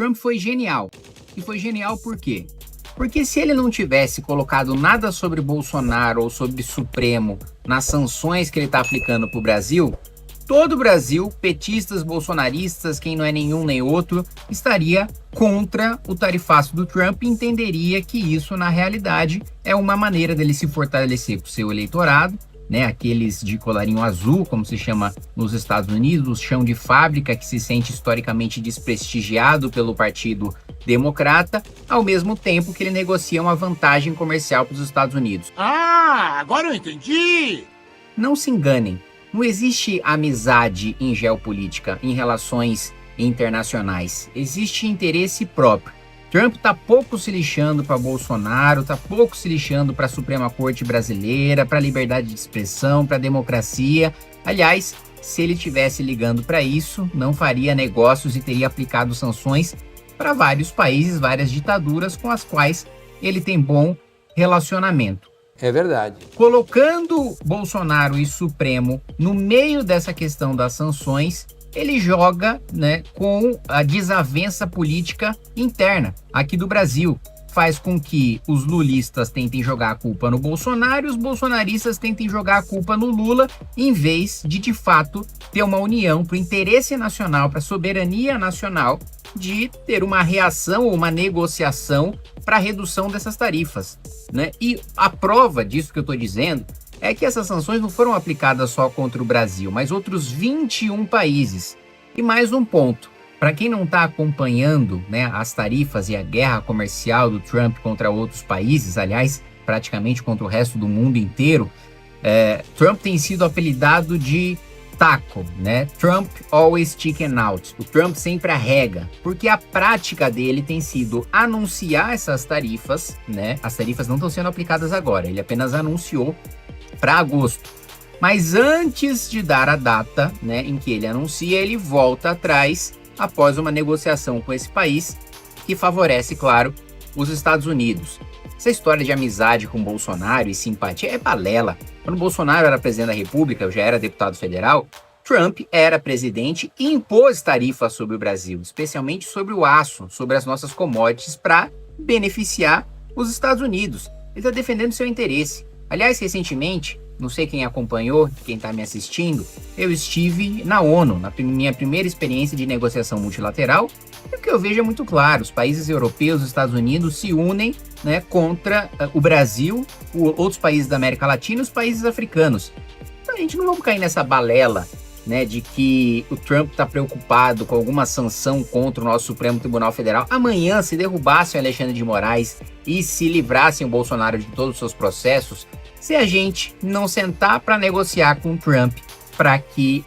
Trump foi genial. E foi genial por quê? Porque se ele não tivesse colocado nada sobre Bolsonaro ou sobre Supremo nas sanções que ele está aplicando para o Brasil, todo o Brasil, petistas, bolsonaristas, quem não é nenhum nem outro, estaria contra o tarifaço do Trump e entenderia que isso, na realidade, é uma maneira dele se fortalecer com o seu eleitorado, né? Aqueles de colarinho azul, como se chama nos Estados Unidos, o chão de fábrica que se sente historicamente desprestigiado pelo Partido Democrata, ao mesmo tempo que ele negocia uma vantagem comercial para os Estados Unidos. Ah, agora eu entendi! Não se enganem, não existe amizade em geopolítica, em relações internacionais. Existe interesse próprio. Trump está pouco se lixando para Bolsonaro, está pouco se lixando para a Suprema Corte Brasileira, para a liberdade de expressão, para a democracia. Aliás, se ele estivesse ligando para isso, não faria negócios e teria aplicado sanções para vários países, várias ditaduras com as quais ele tem bom relacionamento. É verdade. Colocando Bolsonaro e Supremo no meio dessa questão das sanções, ele joga, né, com a desavença política interna aqui do Brasil. Faz com que os lulistas tentem jogar a culpa no Bolsonaro e os bolsonaristas tentem jogar a culpa no Lula, em vez de fato, ter uma união para o interesse nacional, para a soberania nacional, de ter uma reação ou uma negociação para a redução dessas tarifas, né? E a prova disso que eu estou dizendo é que essas sanções não foram aplicadas só contra o Brasil, mas outros 21 países. E mais um ponto, para quem não está acompanhando, né, as tarifas e a guerra comercial do Trump contra outros países, aliás, praticamente contra o resto do mundo inteiro, Trump tem sido apelidado de taco, né? Trump always chicken out. O Trump sempre arrega, porque a prática dele tem sido anunciar essas tarifas, né? As tarifas não estão sendo aplicadas agora, ele apenas anunciou para agosto. Mas antes de dar a data, né, em que ele anuncia, ele volta atrás após uma negociação com esse país que favorece, claro, os Estados Unidos. Essa história de amizade com Bolsonaro e simpatia é balela. Quando Bolsonaro era presidente da República, eu já era deputado federal, Trump era presidente e impôs tarifas sobre o Brasil, especialmente sobre o aço, sobre as nossas commodities, para beneficiar os Estados Unidos. Ele está defendendo seu interesse. Aliás, recentemente, não sei quem acompanhou, quem está me assistindo, eu estive na ONU, na minha primeira experiência de negociação multilateral, e o que eu vejo é muito claro, os países europeus, os Estados Unidos se unem, né, contra o Brasil, outros países da América Latina e os países africanos. Então a gente não vamos cair nessa balela, né, de que o Trump está preocupado com alguma sanção contra o nosso Supremo Tribunal Federal. Amanhã, se derrubassem o Alexandre de Moraes e se livrassem o Bolsonaro de todos os seus processos, se a gente não sentar para negociar com o Trump para que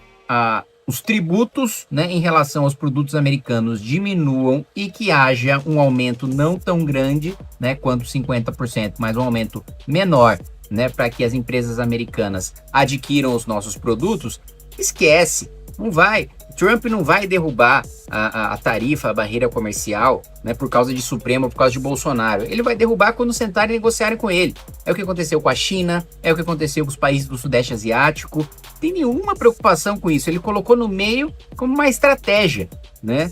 os tributos, né, em relação aos produtos americanos diminuam e que haja um aumento não tão grande, né, quanto 50%, mas um aumento menor, né, para que as empresas americanas adquiram os nossos produtos, esquece, não vai. Trump não vai derrubar a tarifa, a barreira comercial, né, por causa de Supremo, por causa de Bolsonaro. Ele vai derrubar quando sentarem e negociarem com ele. É o que aconteceu com a China, é o que aconteceu com os países do Sudeste Asiático. Não tem nenhuma preocupação com isso. Ele colocou no meio como uma estratégia, né,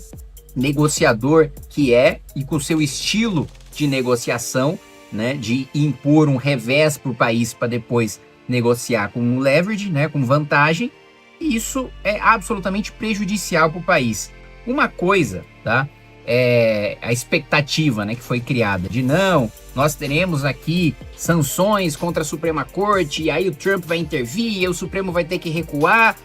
negociador que é, e com seu estilo de negociação, né, de impor um revés para o país para depois negociar com um leverage, né, com vantagem. E isso é absolutamente prejudicial para o país. Uma coisa, tá, é a expectativa, né, que foi criada de não, nós teremos aqui sanções contra a Suprema Corte, e aí o Trump vai intervir, e o Supremo vai ter que recuar.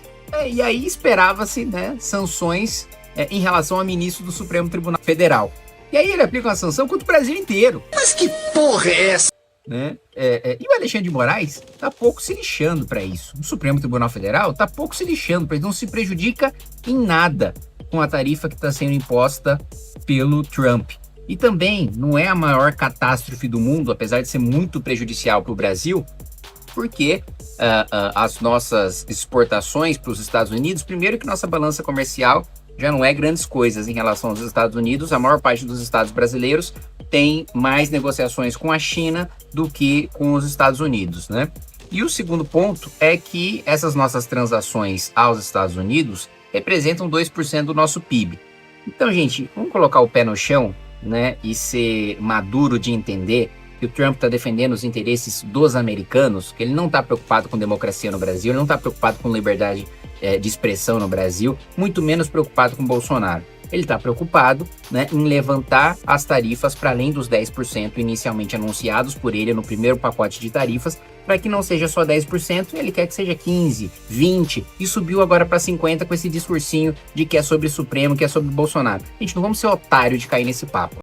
E aí esperava-se, né, sanções em relação a ministro do Supremo Tribunal Federal. E aí ele aplica uma sanção contra o Brasil inteiro. Mas que porra é essa? Né? E o Alexandre de Moraes tá pouco se lixando para isso. O Supremo Tribunal Federal tá pouco se lixando para isso, não se prejudica em nada com a tarifa que está sendo imposta pelo Trump. E também não é a maior catástrofe do mundo, apesar de ser muito prejudicial para o Brasil, porque as nossas exportações para os Estados Unidos, primeiro que nossa balança comercial já não é grandes coisas em relação aos Estados Unidos. A maior parte dos estados brasileiros tem mais negociações com a China do que com os Estados Unidos, né? E o segundo ponto é que essas nossas transações aos Estados Unidos representam 2% do nosso PIB. Então, gente, vamos colocar o pé no chão, né, e ser maduro de entender que o Trump está defendendo os interesses dos americanos, que ele não está preocupado com democracia no Brasil, ele não está preocupado com liberdade de expressão no Brasil, muito menos preocupado com Bolsonaro. Ele está preocupado, né, em levantar as tarifas para além dos 10% inicialmente anunciados por ele no primeiro pacote de tarifas, para que não seja só 10%, ele quer que seja 15%, 20%, e subiu agora para 50% com esse discursinho de que é sobre Supremo, que é sobre Bolsonaro. Gente, não vamos ser otário de cair nesse papo.